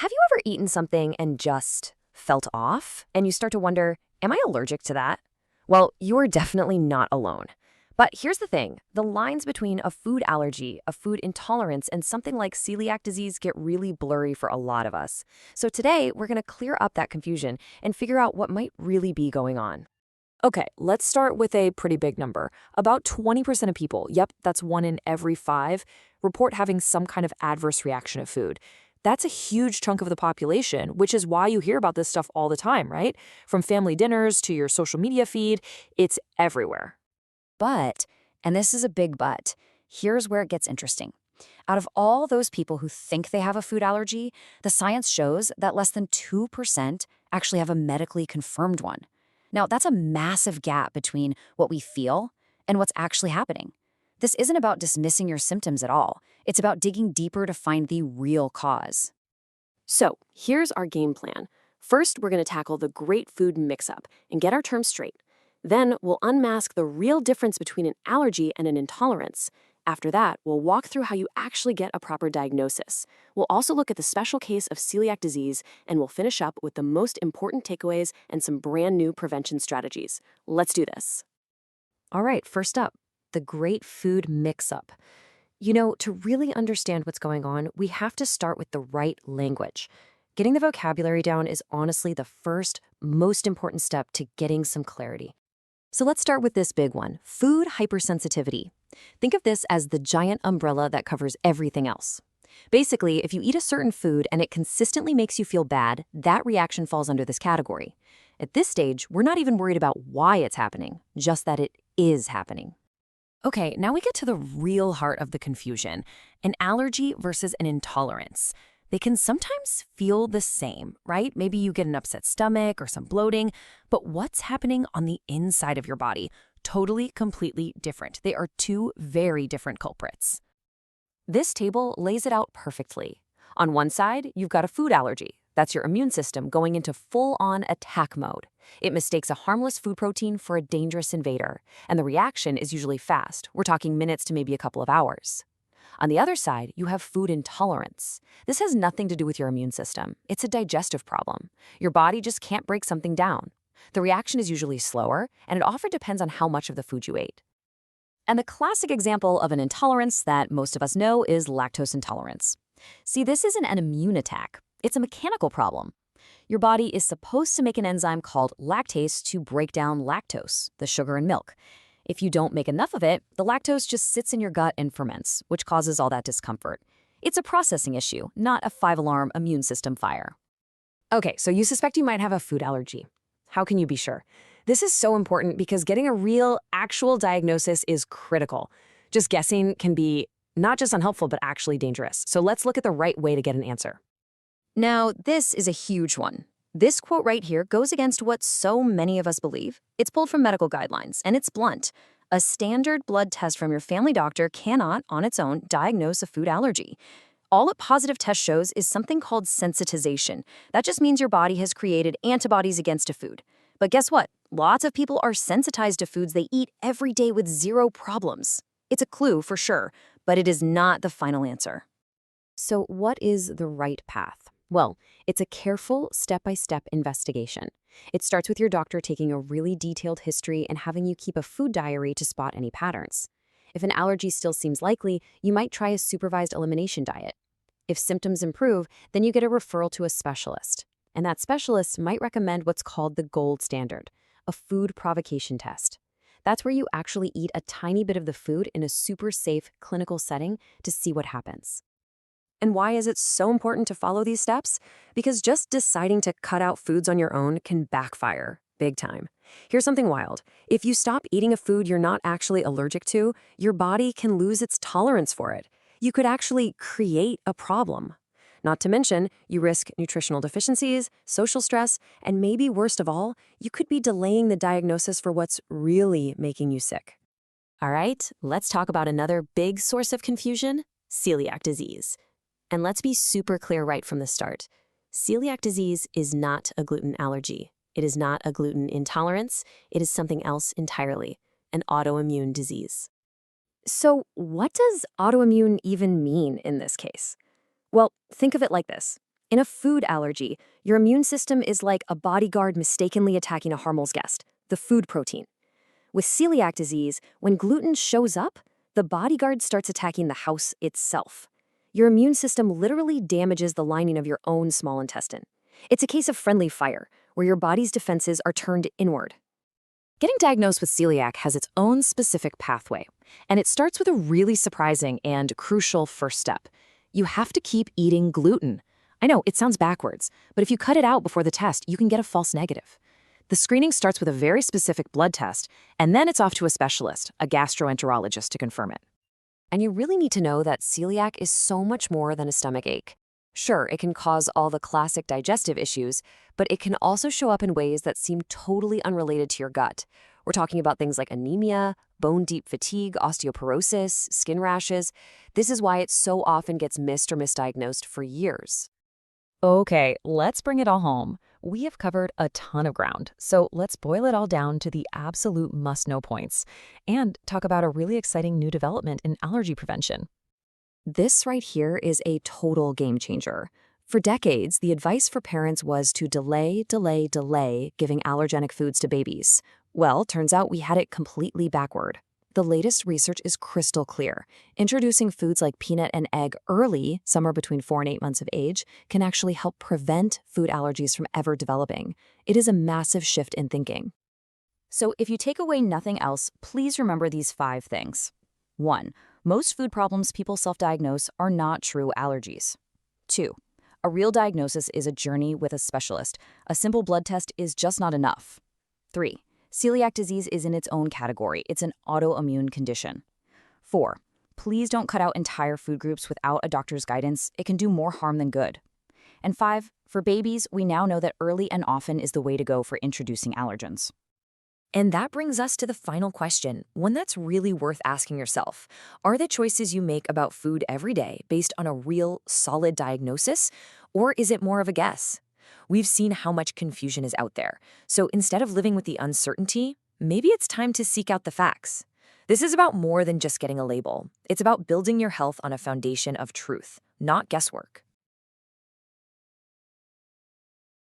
Have you ever eaten something and just felt off? And you start to wonder, am I allergic to that? Well, you're definitely not alone. But here's the thing, the lines between a food allergy, a food intolerance, and something like celiac disease get really blurry for a lot of us. So today, we're going to clear up that confusion and figure out what might really be going on. Okay, let's start with a pretty big number. About 20% of people, yep, that's 1 in every 5, report having some kind of adverse reaction to food. That's a huge chunk of the population, which is why you hear about this stuff all the time, right? From family dinners to your social media feed, it's everywhere. But, and this is a big but, here's where it gets interesting. Out of all those people who think they have a food allergy, the science shows that less than 2% actually have a medically confirmed one. Now, that's a massive gap between what we feel and what's actually happening. This isn't about dismissing your symptoms at all. It's about digging deeper to find the real cause. So, here's our game plan. First, we're going to tackle the great food mix-up and get our terms straight. Then, we'll unmask the real difference between an allergy and an intolerance. After that, we'll walk through how you actually get a proper diagnosis. We'll also look at the special case of celiac disease, and we'll finish up with the most important takeaways and some brand new prevention strategies. Let's do this. All right, first up, the great food mix-up. You know, to really understand what's going on, we have to start with the right language. Getting the vocabulary down is honestly the first, most important step to getting some clarity. So let's start with this big one, food hypersensitivity. Think of this as the giant umbrella that covers everything else. Basically, if you eat a certain food and it consistently makes you feel bad, that reaction falls under this category. At this stage, we're not even worried about why it's happening, just that it is happening. Okay, now we get to the real heart of the confusion, an allergy versus an intolerance. They can sometimes feel the same, right? Maybe you get an upset stomach or some bloating, but what's happening on the inside of your body? Totally, completely different. They are two very different culprits. This table lays it out perfectly. On one side, you've got a food allergy. That's your immune system going into full-on attack mode. It mistakes a harmless food protein for a dangerous invader, and the reaction is usually fast. We're talking minutes to maybe a couple of hours. On the other side, you have food intolerance. This has nothing to do with your immune system. It's a digestive problem. Your body just can't break something down. The reaction is usually slower, and it often depends on how much of the food you ate. And the classic example of an intolerance that most of us know is lactose intolerance. See, this isn't an immune attack. It's a mechanical problem. Your body is supposed to make an enzyme called lactase to break down lactose, the sugar in milk. If you don't make enough of it, the lactose just sits in your gut and ferments, which causes all that discomfort. It's a processing issue, not a 5-alarm immune system fire. Okay, so you suspect you might have a food allergy. How can you be sure? This is so important because getting a real, actual diagnosis is critical. Just guessing can be not just unhelpful, but actually dangerous. So let's look at the right way to get an answer. Now, this is a huge one. This quote right here goes against what so many of us believe. It's pulled from medical guidelines, and it's blunt. A standard blood test from your family doctor cannot, on its own, diagnose a food allergy. All a positive test shows is something called sensitization. That just means your body has created antibodies against a food. But guess what? Lots of people are sensitized to foods they eat every day with zero problems. It's a clue for sure, but it is not the final answer. So what is the right path? Well, it's a careful, step-by-step investigation. It starts with your doctor taking a really detailed history and having you keep a food diary to spot any patterns. If an allergy still seems likely, you might try a supervised elimination diet. If symptoms improve, then you get a referral to a specialist. And that specialist might recommend what's called the gold standard, a food provocation test. That's where you actually eat a tiny bit of the food in a super safe clinical setting to see what happens. And why is it so important to follow these steps? Because just deciding to cut out foods on your own can backfire big time. Here's something wild. If you stop eating a food you're not actually allergic to, your body can lose its tolerance for it. You could actually create a problem. Not to mention, you risk nutritional deficiencies, social stress, and maybe worst of all, you could be delaying the diagnosis for what's really making you sick. All right, let's talk about another big source of confusion, celiac disease. And let's be super clear right from the start. Celiac disease is not a gluten allergy. It is not a gluten intolerance. It is something else entirely, an autoimmune disease. So what does autoimmune even mean in this case? Well, think of it like this. In a food allergy, your immune system is like a bodyguard mistakenly attacking a harmless guest, the food protein. With celiac disease, when gluten shows up, the bodyguard starts attacking the house itself. Your immune system literally damages the lining of your own small intestine. It's a case of friendly fire, where your body's defenses are turned inward. Getting diagnosed with celiac has its own specific pathway, and it starts with a really surprising and crucial first step. You have to keep eating gluten. I know, it sounds backwards, but if you cut it out before the test, you can get a false negative. The screening starts with a very specific blood test, and then it's off to a specialist, a gastroenterologist, to confirm it. And you really need to know that celiac is so much more than a stomach ache. Sure, it can cause all the classic digestive issues, but it can also show up in ways that seem totally unrelated to your gut. We're talking about things like anemia, bone-deep fatigue, osteoporosis, skin rashes. This is why it so often gets missed or misdiagnosed for years. Okay, let's bring it all home. We have covered a ton of ground, so let's boil it all down to the absolute must-know points and talk about a really exciting new development in allergy prevention. This right here is a total game changer. For decades, the advice for parents was to delay giving allergenic foods to babies. Well, turns out we had it completely backward. The latest research is crystal clear. Introducing foods like peanut and egg early, somewhere between 4 and 8 months of age, can actually help prevent food allergies from ever developing. It is a massive shift in thinking. So if you take away nothing else, please remember these 5 things. 1. Most food problems people self-diagnose are not true allergies. 2. A real diagnosis is a journey with a specialist. A simple blood test is just not enough. 3. Celiac disease is in its own category. It's an autoimmune condition. 4. Please don't cut out entire food groups without a doctor's guidance. It can do more harm than good. And 5. For babies, we now know that early and often is the way to go for introducing allergens. And that brings us to the final question, one that's really worth asking yourself. Are the choices you make about food every day based on a real, solid diagnosis, or is it more of a guess? We've seen how much confusion is out there, so instead of living with the uncertainty, maybe it's time to seek out the facts. This is about more than just getting a label. It's about building your health on a foundation of truth, not guesswork.